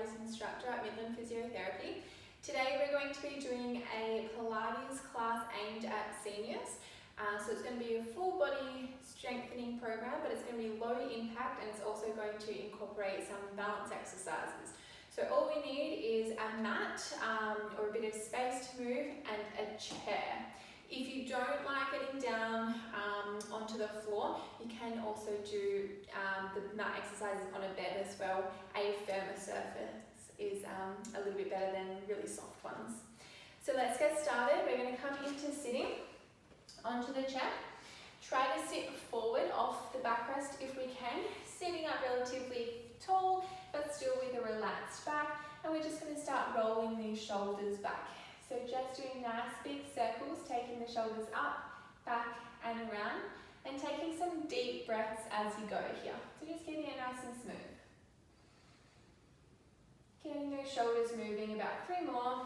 Pilates instructor at Midland Physiotherapy. Today we're going to be doing a Pilates class aimed at seniors. So it's going to be a full body strengthening program, but it's going to be low impact, and it's also going to incorporate some balance exercises. So all we need is a mat or a bit of space to move and a chair. If you don't like getting down onto the floor, you can also do the mat exercises on a bed as well. A firmer surface is a little bit better than really soft ones. So let's get started. We're going to come into sitting onto the chair. Try to sit forward off the backrest if we can, sitting up relatively tall but still with a relaxed back, and we're just going to start rolling these shoulders back. So just doing nice big circles, taking the shoulders up, back and around, and taking some deep breaths as you go here. So just keeping it nice and smooth. Getting those shoulders moving, about 3 more.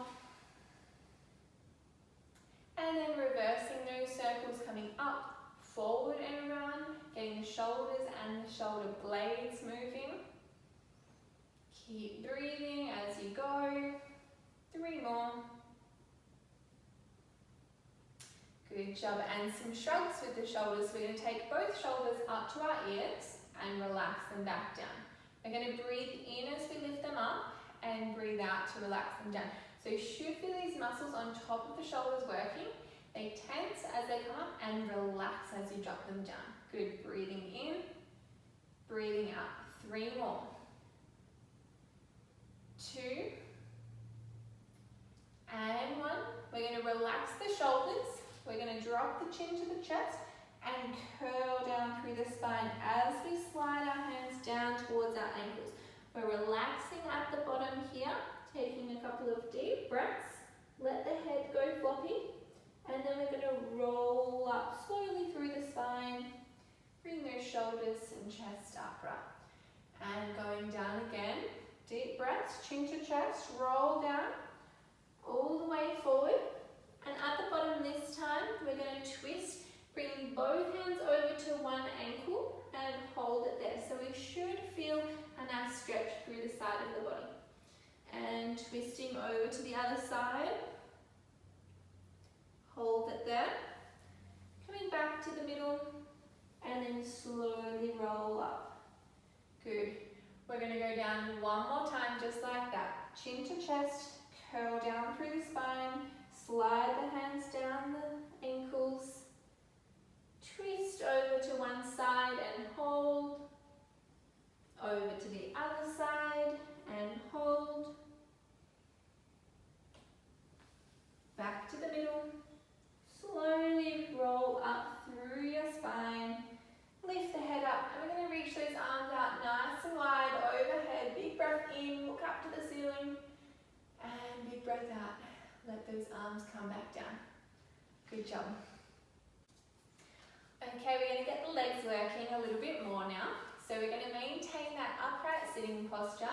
And then reversing those circles, coming up, forward and around, getting the shoulders and the shoulder blades moving. Keep breathing as you go. 3 more. Good job, and some shrugs with the shoulders. We're going to take both shoulders up to our ears and relax them back down. We're going to breathe in as we lift them up and breathe out to relax them down. So you should feel these muscles on top of the shoulders working. They tense as they come up and relax as you drop them down. Good, breathing in, breathing out. 3 more. 2 and 1. We're going to relax the shoulders. We're going to drop the chin to the chest and curl down through the spine as we slide our hands down towards our ankles. We're relaxing at the bottom here, taking a couple of deep breaths. Let the head go floppy, and then we're going to roll up slowly through the spine. Bring those shoulders and chest upright. And going down again. Deep breaths, chin to chest, roll down all the way forward. And at the bottom this time, we're going to twist, bring both hands over to one ankle and hold it there. So we should feel a nice stretch through the side of the body. And twisting over to the other side. Hold it there. Coming back to the middle and then slowly roll up. Good. We're going to go down 1 more time just like that. Chin to chest, curl down through the spine. Slide the hands down the ankles, twist over to one side and hold, over to the other side and hold, back to the middle, slowly roll up through your spine, lift the head up, and we're going to reach those arms out nice and wide overhead. Big breath in, look up to the ceiling, and big breath out. Let those arms come back down. Good job. Okay, we're going to get the legs working a little bit more now. So we're going to maintain that upright sitting posture,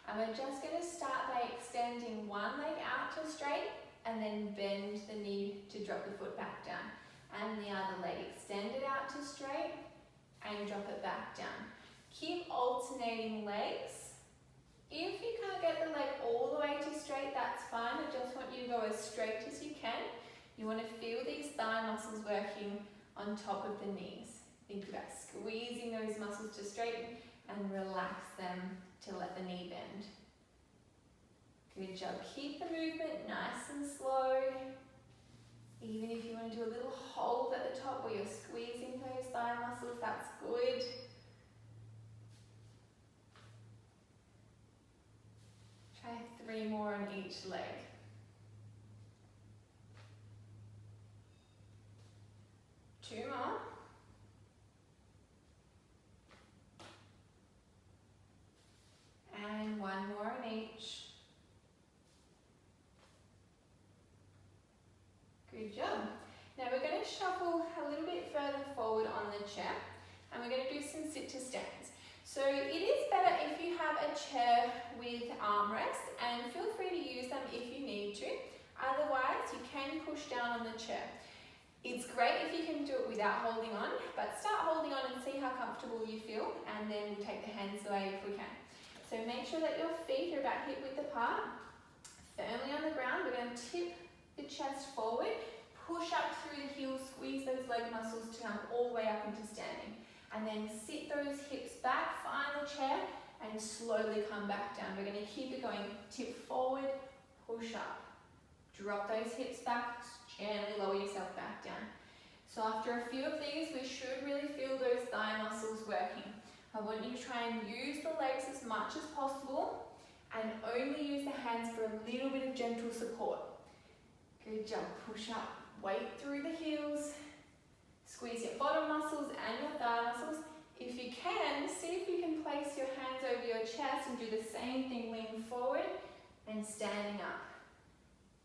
and we're just going to start by extending one leg out to straight and then bend the knee to drop the foot back down. And the other leg, extend it out to straight and drop it back down. Keep alternating legs. If you can't get the leg all the way to straight, that's fine. I just want you to go as straight as you can. You want to feel these thigh muscles working on top of the knees. Think about squeezing those muscles to straighten and relax them to let the knee bend. Good job. Keep the movement nice and slow. Even if you want to do a little hold at the top where you're squeezing those thigh muscles, that's good. Try 3 more on each leg. 2 more. And 1 more on each. Good job. Now we're going to shuffle a little bit further forward on the chair, and we're going to do some sit to stands. So it is better if you have a chair with armrests, and feel free to use them if you need to. Otherwise, you can push down on the chair. It's great if you can do it without holding on, but start holding on and see how comfortable you feel, and then we'll take the hands away if we can. So make sure that your feet are about hip width apart, firmly on the ground. We're going to tip the chest forward, push up through the heels, squeeze those leg muscles to come all the way up into standing. And then sit those hips back, find the chair, and slowly come back down. We're going to keep it going. Tip forward, push up. Drop those hips back, gently lower yourself back down. So after a few of these, we should really feel those thigh muscles working. I want you to try and use the legs as much as possible and only use the hands for a little bit of gentle support. Good job. Push up. Weight through the heels. Squeeze your bottom muscles and your thigh muscles. If you can, see if you can place your hands over your chest and do the same thing, leaning forward and standing up.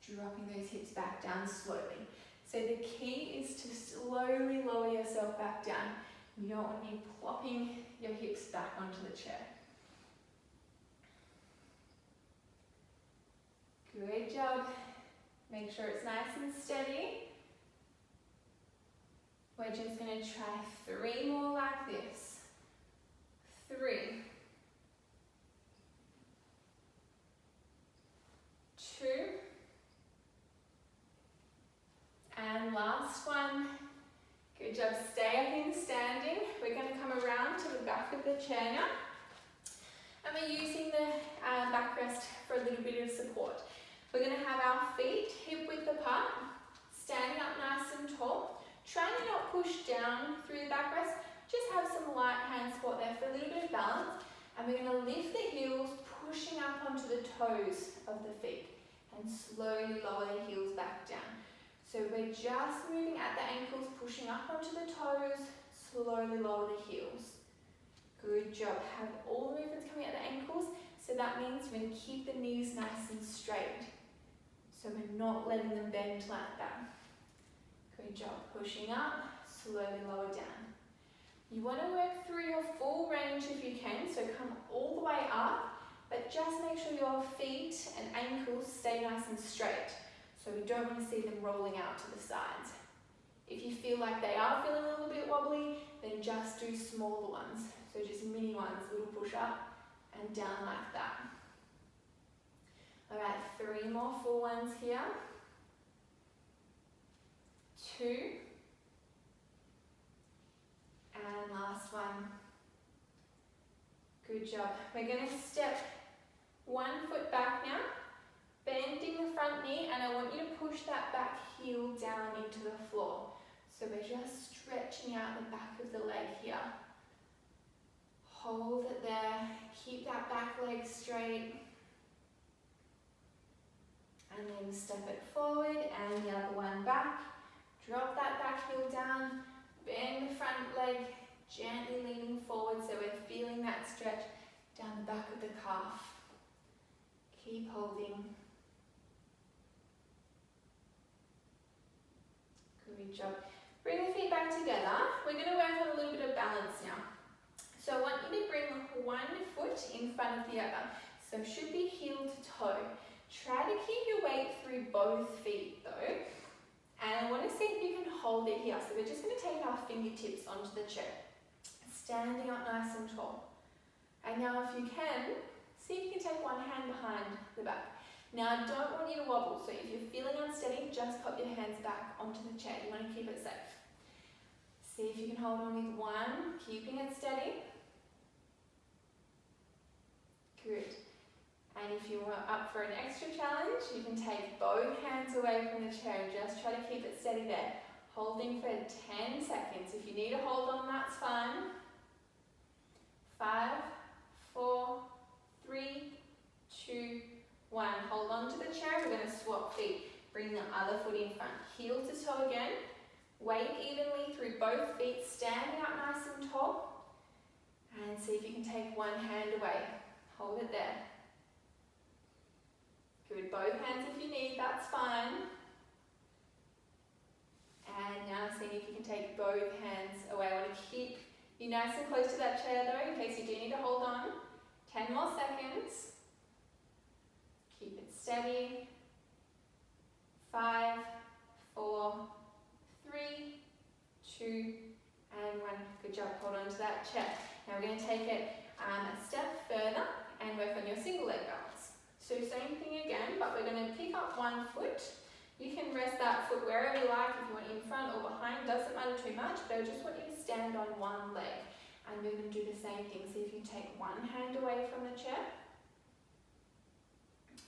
Dropping those hips back down slowly. So the key is to slowly lower yourself back down. You don't want to be plopping your hips back onto the chair. Good job. Make sure it's nice and steady. We're just going to try 3 more like this. 3. 2. And last one. Good job. Stay up in standing. We're going to come around to the back of the chair now. And we're using the backrest for a little bit of support. We're going to have our feet hip width apart, standing up nice and tall. Try to not push down through the backrest. Just have some light hand support there for a little bit of balance. And we're going to lift the heels, pushing up onto the toes of the feet. And slowly lower the heels back down. So we're just moving at the ankles, pushing up onto the toes, slowly lower the heels. Good job. Have all the movements coming at the ankles. So that means we're going to keep the knees nice and straight. So we're not letting them bend like that. Good job. Pushing up, slowly lower down. You want to work through your full range if you can, so come all the way up, but just make sure your feet and ankles stay nice and straight. So we don't want to see them rolling out to the sides. If you feel like they are feeling a little bit wobbly, then just do smaller ones. So just mini ones, little push up and down like that. All right, 3 more full ones here. 2. And last one. Good job. We're going to step 1 foot back now, bending the front knee, and I want you to push that back heel down into the floor. So we're just stretching out the back of the leg here. Hold it there, keep that back leg straight. And then step it forward and the other one back. Drop that back heel down, bend the front leg, gently leaning forward so we're feeling that stretch down the back of the calf. Keep holding. Good job. Bring the feet back together. We're going to work on a little bit of balance now. So I want you to bring 1 foot in front of the other. So should be heel to toe. Try to keep your weight through both feet though. And I want to see if you can hold it here. So we're just going to take our fingertips onto the chair. Standing up nice and tall. And now if you can, see if you can take one hand behind the back. Now I don't want you to wobble, so if you're feeling unsteady, just pop your hands back onto the chair. You want to keep it safe. See if you can hold on with one, keeping it steady. Good. And if you are up for an extra challenge, you can take both hands away from the chair and just try to keep it steady there. Holding for 10 seconds. If you need to hold on, that's fine. 5, 4, 3, 2, 1. Hold on to the chair. We're going to swap feet. Bring the other foot in front. Heel to toe again. Weight evenly through both feet. Standing up nice and tall. And see if you can take one hand away. Hold it there. Good. Both hands if you need. That's fine. And now see if you can take both hands away. I want to keep you nice and close to that chair though, in case you do need to hold on. 10 more seconds. Keep it steady. 5, 4, 3, 2, and 1. Good job, hold on to that chair. Now we're going to take it a step further and work on your single leg balance. So same thing again, but we're going to pick up one foot. You can rest that foot wherever you like, if you want in front or behind, doesn't matter too much, but I just want you to stand on one leg. And we're going to do the same thing. So if you take one hand away from the chair,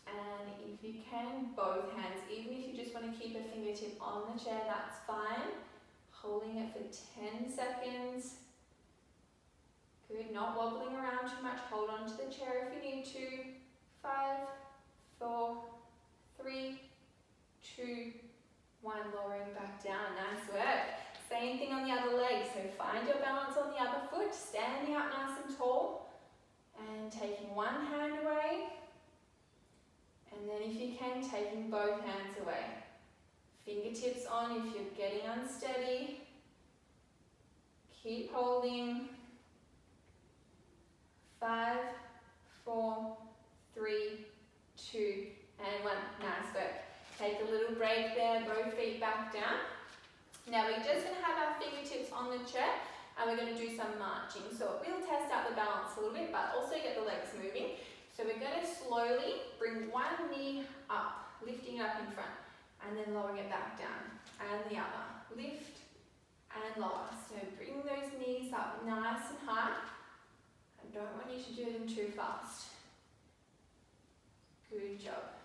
and if you can, both hands. Even if you just want to keep a fingertip on the chair, that's fine. Holding it for 10 seconds. Good, not wobbling around too much. Hold on to the chair if you need to. 5, 4, 3, 2, 1. Lowering back down. Nice work. Same thing on the other leg. So find your balance on the other foot, standing up nice and tall, and taking one hand away. And then if you can, taking both hands away. Fingertips on if you're getting unsteady. Keep holding. 5, 4, 3, 2, and 1. Nice work. Take a little break there, both feet back down. Now we're just going to have our fingertips on the chair and we're going to do some marching. So we'll test out the balance a little bit, but also get the legs moving. So we're going to slowly bring one knee up, lifting it up in front, and then lowering it back down. And the other. Lift and lower. So bring those knees up nice and high. I don't want you to do them too fast. Good job.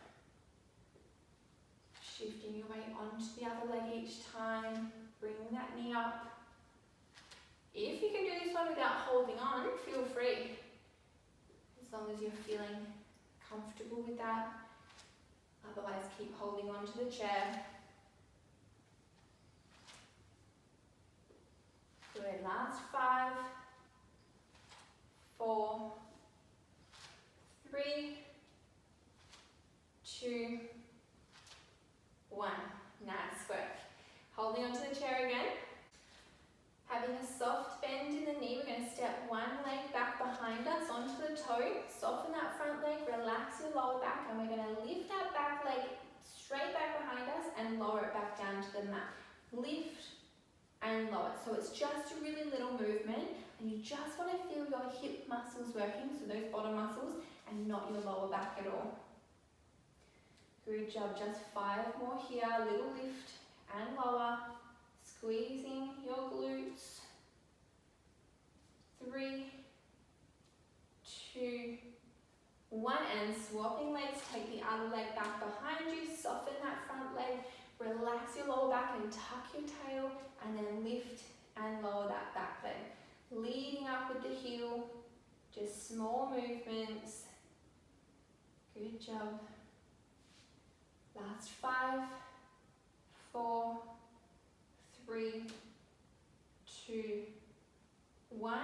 Shifting your weight onto the other leg each time. Bring that knee up. If you can do this one without holding on, feel free. As long as you're feeling comfortable with that. Otherwise, keep holding on to the chair. Good. Last 5, 4, 3, 2, 1. Nice work. Holding onto the chair again. Having a soft bend in the knee, we're going to step one leg back behind us onto the toe. Soften that front leg, relax your lower back, and we're going to lift that back leg straight back behind us and lower it back down to the mat. Lift and lower. So it's just a really little movement, and you just want to feel your hip muscles working, so those bottom muscles, and not your lower back at all. Good job, just 5 more here, a little lift and lower, squeezing your glutes. 3, 2, 1, and swapping legs, take the other leg back behind you, soften that front leg, relax your lower back and tuck your tail, and then lift and lower that back leg. Leading up with the heel, just small movements. Good job. Last 5, 4, 3, 2, 1.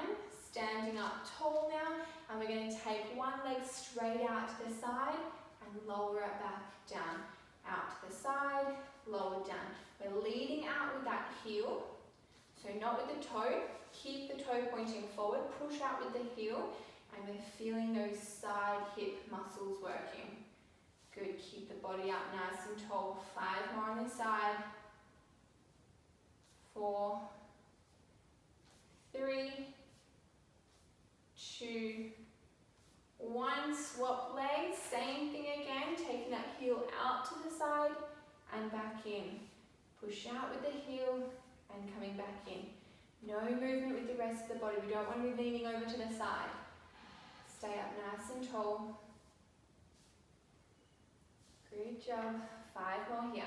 Standing up tall now, and we're going to take one leg straight out to the side and lower it back down. Out to the side, lower down. We're leading out with that heel, so not with the toe. Keep the toe pointing forward, push out with the heel, and we're feeling those side hip muscles working. Good, keep the body up nice and tall. 5 more on this side. 4, 3, 2, 1. Swap legs, same thing again, taking that heel out to the side and back in. Push out with the heel and coming back in. No movement with the rest of the body. We don't want to be leaning over to the side. Stay up nice and tall. Good job. 5 more here.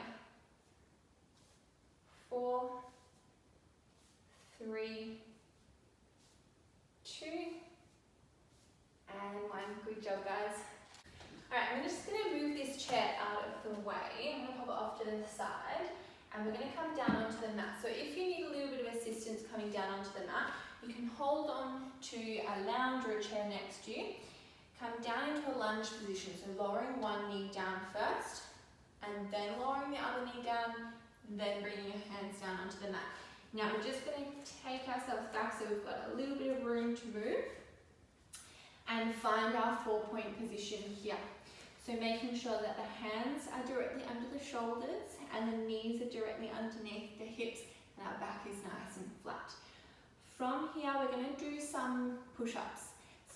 4, 3, 2, and 1. Good job, guys. Alright, I'm just going to move this chair out of the way. I'm going to pop it off to the side, and we're going to come down onto the mat. So if you need a little bit of assistance coming down onto the mat, you can hold on to a lounge or a chair next to you. Come down into a lunge position, so lowering one knee down first, and then lowering the other knee down, then bringing your hands down onto the mat. Now we're just going to take ourselves back so we've got a little bit of room to move, and find our 4-point position here. So making sure that the hands are directly under the shoulders and the knees are directly underneath the hips, and our back is nice and flat. From here, we're going to do some push-ups.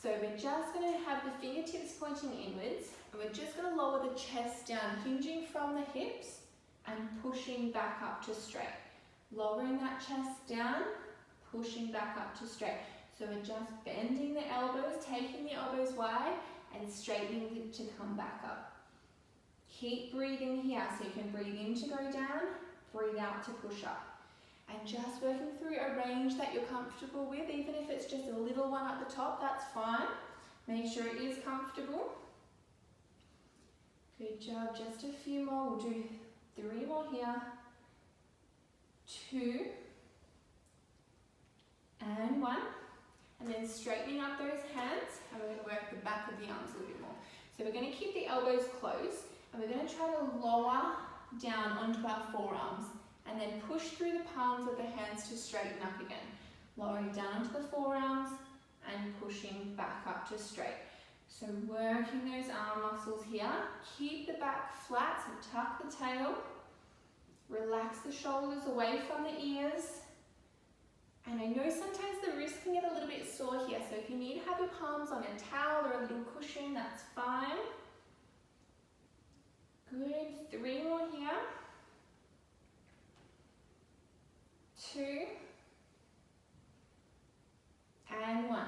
So we're just going to have the fingertips pointing inwards, and we're just going to lower the chest down, hinging from the hips and pushing back up to straight. Lowering that chest down, pushing back up to straight. So we're just bending the elbows, taking the elbows wide and straightening it to come back up. Keep breathing here, so you can breathe in to go down, breathe out to push up. And just working through a range that you're comfortable with, even if it's just a little one at the top, that's fine. Make sure it is comfortable. Good job, just a few more. We'll do 3 more here. 2 and 1. And then straightening up those hands, and we're going to work the back of the arms a little bit more. So we're going to keep the elbows closed, and we're going to try to lower down onto our forearms, and then push through the palms of the hands to straighten up again. Lowering down to the forearms and pushing back up to straight. So working those arm muscles here. Keep the back flat, so tuck the tail. Relax the shoulders away from the ears. And I know sometimes the wrist can get a little bit sore here, so if you need to have your palms on a towel or a little cushion, that's fine. Good, 3 more here. 2 and 1.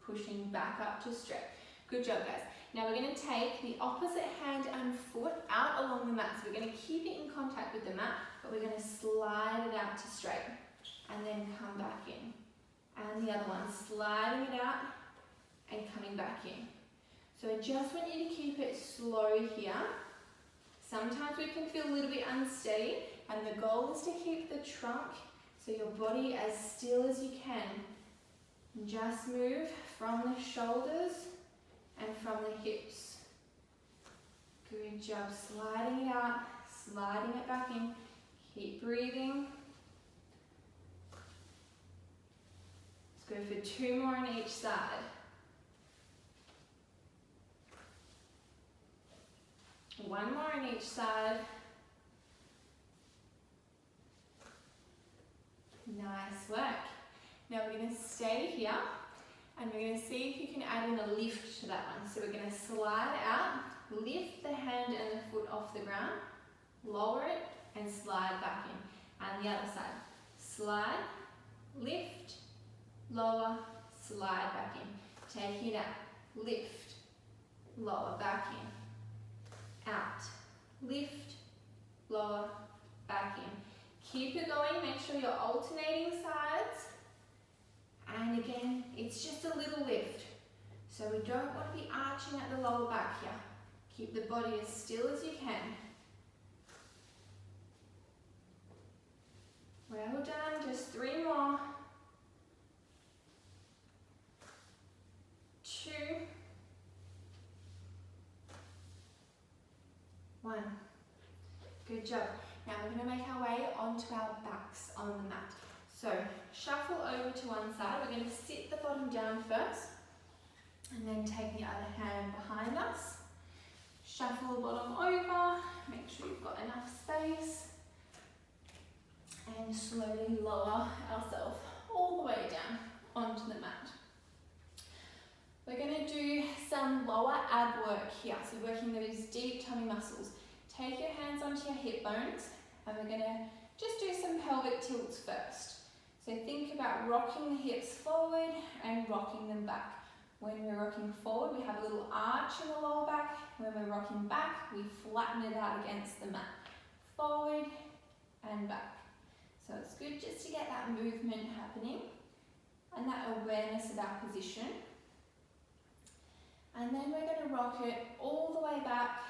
Pushing back up to straight. Good job, guys. Now we're going to take the opposite hand and foot out along the mat. So we're going to keep it in contact with the mat, but we're going to slide it out to straight and then come back in. And the other one, sliding it out and coming back in. So I just want you to keep it slow here. Sometimes we can feel a little bit unsteady, and the goal is to keep the trunk so your body as still as you can. And just move from the shoulders and from the hips. Good job, sliding it out, sliding it back in. Keep breathing. Let's go for 2 more on each side. 1 more on each side. Nice work. Now we're going to stay here, and we're going to see if you can add in a lift to that one. So we're going to slide out, lift the hand and the foot off the ground, lower it and slide back in. And the other side, slide, lift, lower, slide back in. Take it out, lift, lower, back in, out, lift, lower, back in. Keep it going, make sure you're alternating sides. And again, it's just a little lift. So we don't want to be arching at the lower back here. Keep the body as still as you can. Well done, just 3 more. 2. 1. Good job. Now we're going to make our way onto our backs on the mat. So shuffle over to one side. We're going to sit the bottom down first, and then take the other hand behind us. Shuffle the bottom over, make sure you've got enough space, and slowly lower ourselves all the way down onto the mat. We're going to do some lower ab work here, so working those deep tummy muscles. Take your hands onto your hip bones, and we're going to just do some pelvic tilts first. So think about rocking the hips forward and rocking them back. When we're rocking forward, we have a little arch in the lower back. When we're rocking back, we flatten it out against the mat. Forward and back. So it's good just to get that movement happening and that awareness of our position. And then we're going to rock it all the way back,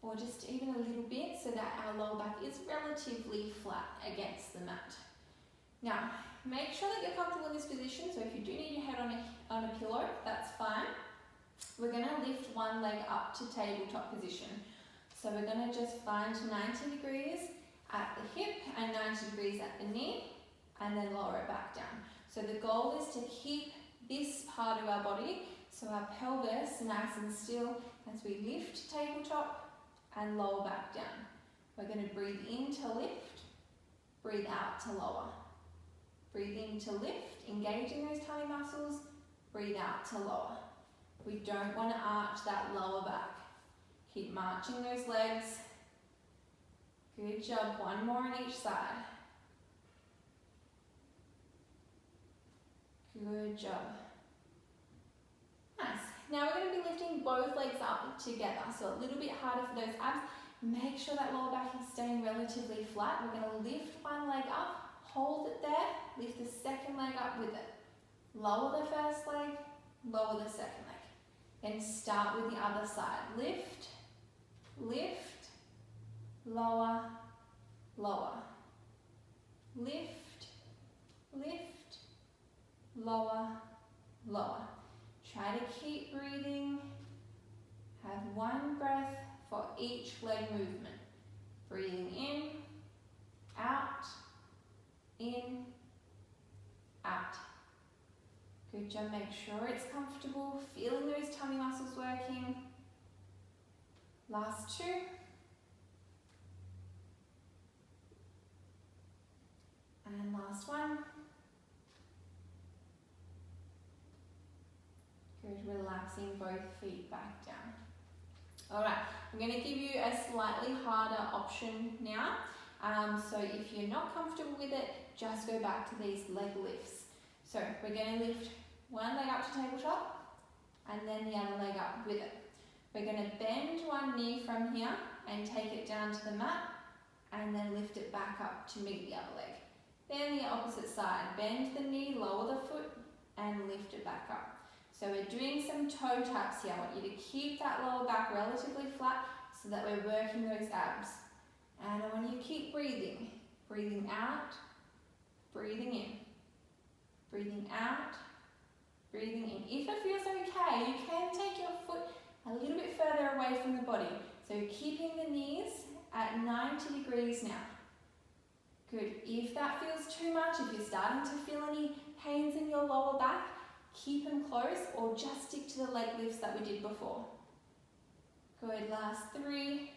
or just even a little bit, so that our lower back is relatively flat against the mat. Now, make sure that you're comfortable in this position, so if you do need your head on a pillow, that's fine. We're going to lift one leg up to tabletop position. So we're going to just find 90 degrees at the hip and 90 degrees at the knee, and then lower it back down. So the goal is to keep this part of our body, so our pelvis nice and still as we lift tabletop and lower back down. We're going to breathe in to lift, breathe out to lower. Breathe in to lift, engaging those tummy muscles. Breathe out to lower. We don't want to arch that lower back. Keep marching those legs. Good job. One more on each side. Good job. Nice. Now we're going to be lifting both legs up together, so a little bit harder for those abs. Make sure that lower back is staying relatively flat. We're going to lift one leg up, hold it there, lift the second leg up with it. Lower the first leg, lower the second leg. Then start with the other side. Lift, lift, lower, lower. Lift, lift, lower, lower. Try to keep breathing. Have one breath for each leg movement. Breathing in, out, in, out. Good job. Make sure it's comfortable. Feeling those tummy muscles working. Last two. And last one. Good. Relaxing both feet back down. All right. I'm going to give you a slightly harder option now. So if you're not comfortable with it, just go back to these leg lifts. So we're going to lift one leg up to tabletop and then the other leg up with it. We're going to bend one knee from here and take it down to the mat and then lift it back up to meet the other leg. Then the opposite side, bend the knee, lower the foot and lift it back up. So we're doing some toe taps here. I want you to keep that lower back relatively flat so that we're working those abs. And I want you to keep breathing. Breathing out, breathing in. Breathing out, breathing in. If it feels okay, you can take your foot a little bit further away from the body. So keeping the knees at 90 degrees now. Good. If that feels too much, if you're starting to feel any pains in your lower back, keep them close or just stick to the leg lifts that we did before. Good. Last 3,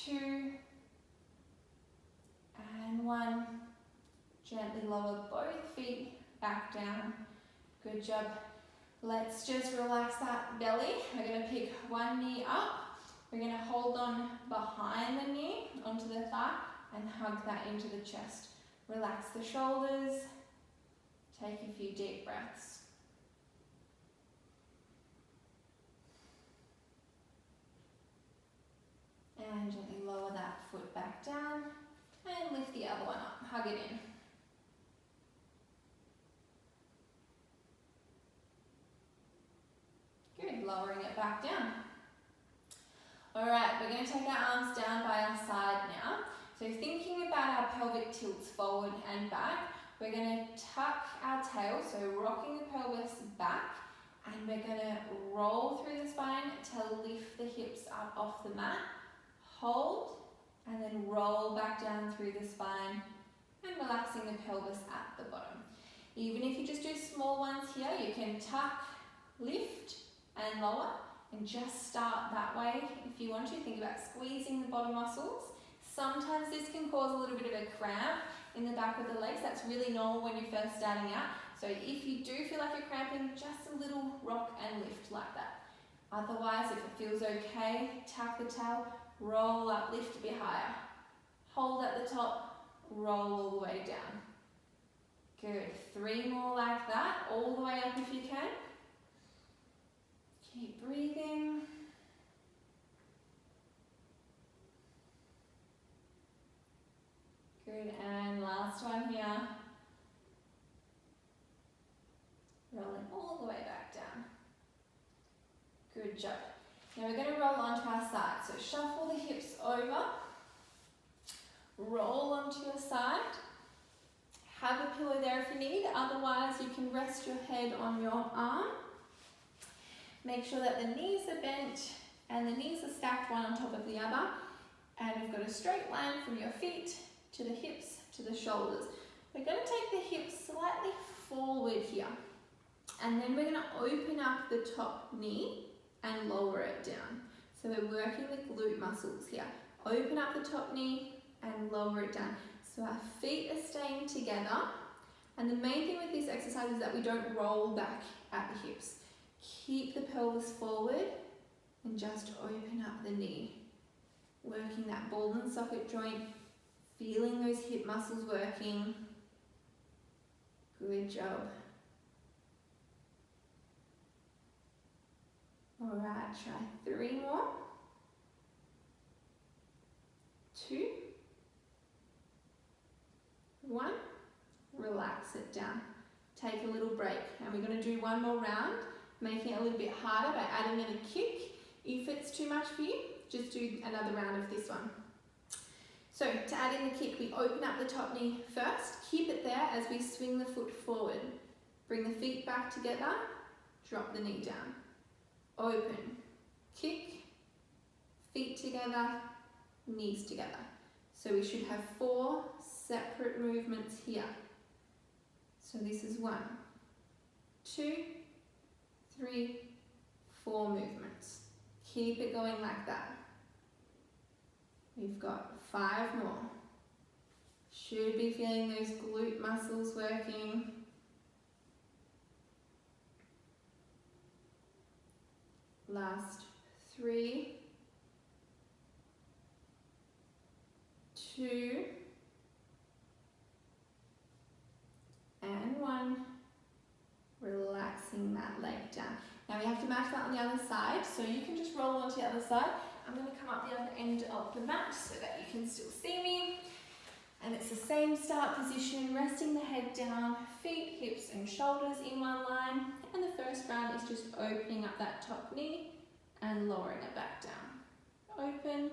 2, and 1. Gently lower both feet back down. Good job. Let's just relax that belly. We're going to pick one knee up. We're going to hold on behind the knee onto the thigh and hug that into the chest. Relax the shoulders. Take a few deep breaths. And gently lower that foot back down and lift the other one up. Hug it in. Good, lowering it back down. All right, we're going to take our arms down by our side now. So thinking about our pelvic tilts forward and back, we're going to tuck our tail, so rocking the pelvis back, and we're going to roll through the spine to lift the hips up off the mat. Hold, and then roll back down through the spine and relaxing the pelvis at the bottom. Even if you just do small ones here, you can tuck, lift, and lower, and just start that way if you want to. Think about squeezing the bottom muscles. Sometimes this can cause a little bit of a cramp in the back of the legs. That's really normal when you're first starting out. So if you do feel like you're cramping, just a little rock and lift like that. Otherwise, if it feels okay, tuck the tail, roll up, lift a bit higher. Hold at the top, roll all the way down. Good. 3 more like that, all the way up if you can. Keep breathing. Good, and last one here. Rolling all the way back down. Good job. Now we're going to roll onto our side. So shuffle the hips over. Roll onto your side. Have a pillow there if you need. Otherwise, you can rest your head on your arm. Make sure that the knees are bent and the knees are stacked one on top of the other. And we've got a straight line from your feet to the hips to the shoulders. We're going to take the hips slightly forward here. And then we're going to open up the top knee and lower it down. So we're working the glute muscles here. Open up the top knee and lower it down. So our feet are staying together. And the main thing with this exercise is that we don't roll back at the hips. Keep the pelvis forward and just open up the knee. Working that ball and socket joint, feeling those hip muscles working. Good job. All right, try 3 more. 2, 1. Relax it down. Take a little break. And we're going to do 1 more round, making it a little bit harder by adding in a kick. If it's too much for you, just do another round of this one. So to add in the kick, we open up the top knee first. Keep it there as we swing the foot forward. Bring the feet back together. Drop the knee down. Open. Kick. Feet together. Knees together. So we should have 4 separate movements here. So this is 1, 2, 3, 4 movements. Keep it going like that. We've got 5 more. Should be feeling those glute muscles working. Last 3, 2, and 1. Relaxing that leg down. Now we have to match that on the other side, so you can just roll onto the other side. I'm going to come up the other end of the mat so that you can still see me. And it's the same start position, resting the head down, feet, hips and shoulders in one line. And the first round is just opening up that top knee and lowering it back down. Open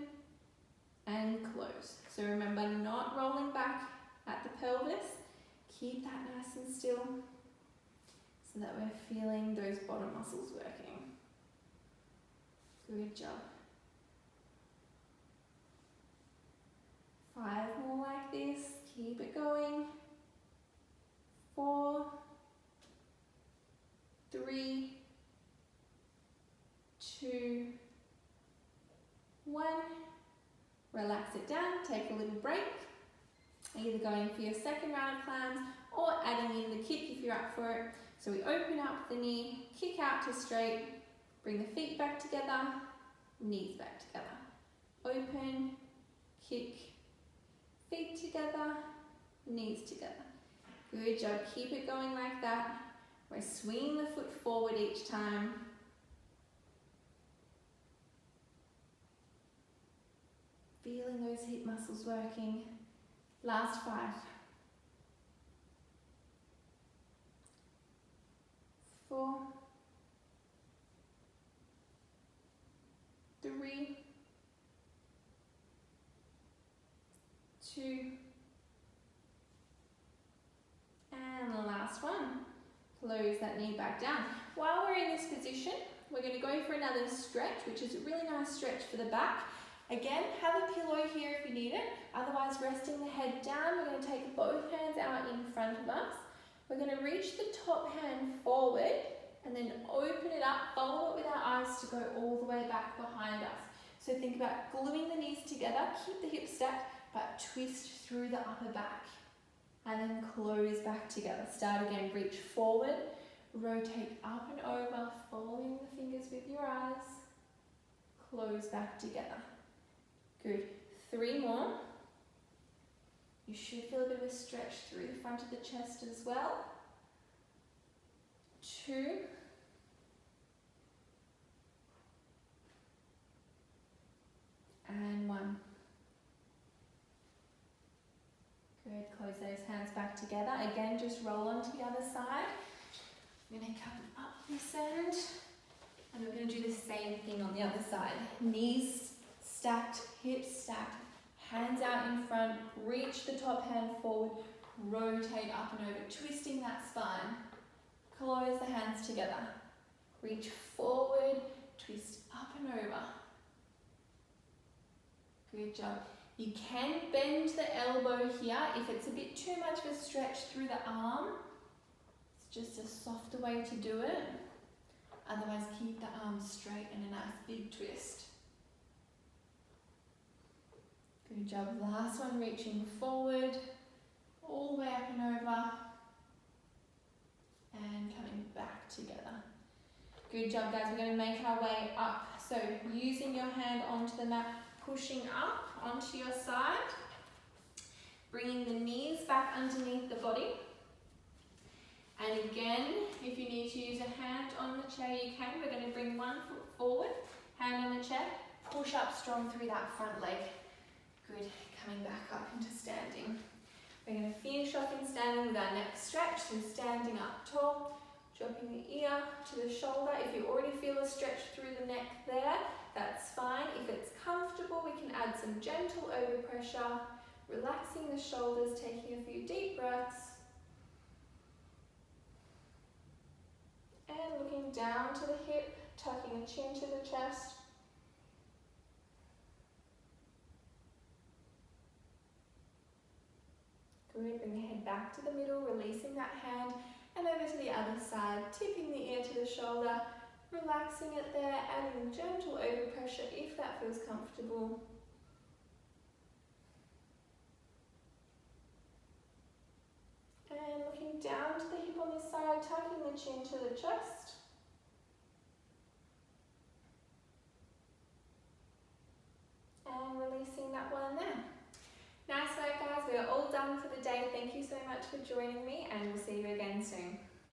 and close. So remember, not rolling back at the pelvis. Keep that nice and still so that we're feeling those bottom muscles working. Good job. 5 more like this. Keep it going. 4, 3, 2, 1. Relax it down. Take a little break. Either going for your second round of climbs or adding in the kick if you're up for it. So we open up the knee, kick out to straight, bring the feet back together, knees back together. Open, kick, feet together, knees together. Good job. Keep it going like that. We're swinging the foot forward each time. Feeling those hip muscles working. Last 5. 4, 3, 2, and the last one. Close that knee back down. While we're in this position, we're going to go for another stretch, which is a really nice stretch for the back. Again, have a pillow here if you need it. Otherwise, resting the head down, we're going to take both hands out in front of us. We're going to reach the top hand forward and then open it up, follow it with our eyes to go all the way back behind us. So think about gluing the knees together, keep the hips stacked, but twist through the upper back. And then close back together. Start again, reach forward, rotate up and over, following the fingers with your eyes. Close back together. Good. 3 more. You should feel a bit of a stretch through the front of the chest as well. 2. And 1. Good. Close those hands back together. Again, just roll onto the other side. I'm going to come up this end. And we're going to do the same thing on the other side. Knees stacked, hips stacked, hands out in front, reach the top hand forward, rotate up and over, twisting that spine. Close the hands together. Reach forward, twist up and over. Good job. You can bend the elbow here if it's a bit too much of a stretch through the arm. It's just a softer way to do it. Otherwise, keep the arms straight and a nice big twist. Good job. Last one, reaching forward, all the way up and over, and coming back together. Good job, guys. We're going to make our way up. So using your hand onto the mat, pushing up onto your side, bringing the knees back underneath the body. And again, if you need to use a hand on the chair, you can. We're going to bring one foot forward, hand on the chair, push up strong through that front leg. Good, coming back up into standing. We're going to finish off in standing with our neck stretch, so standing up tall, dropping the ear to the shoulder. If you already feel a stretch through the neck there, that's fine. If it's comfortable, we can add some gentle overpressure, relaxing the shoulders, taking a few deep breaths. And looking down to the hip, tucking a chin to the chest. Good, bring your head back to the middle, releasing that hand, and over to the other side, tipping the ear to the shoulder, relaxing it there, adding gentle overpressure if that feels comfortable. And looking down to the hip on this side, tucking the chin to the chest. And releasing that one there. Nice work, guys. We are all done for the day. Thank you so much for joining me, and we'll see you again soon.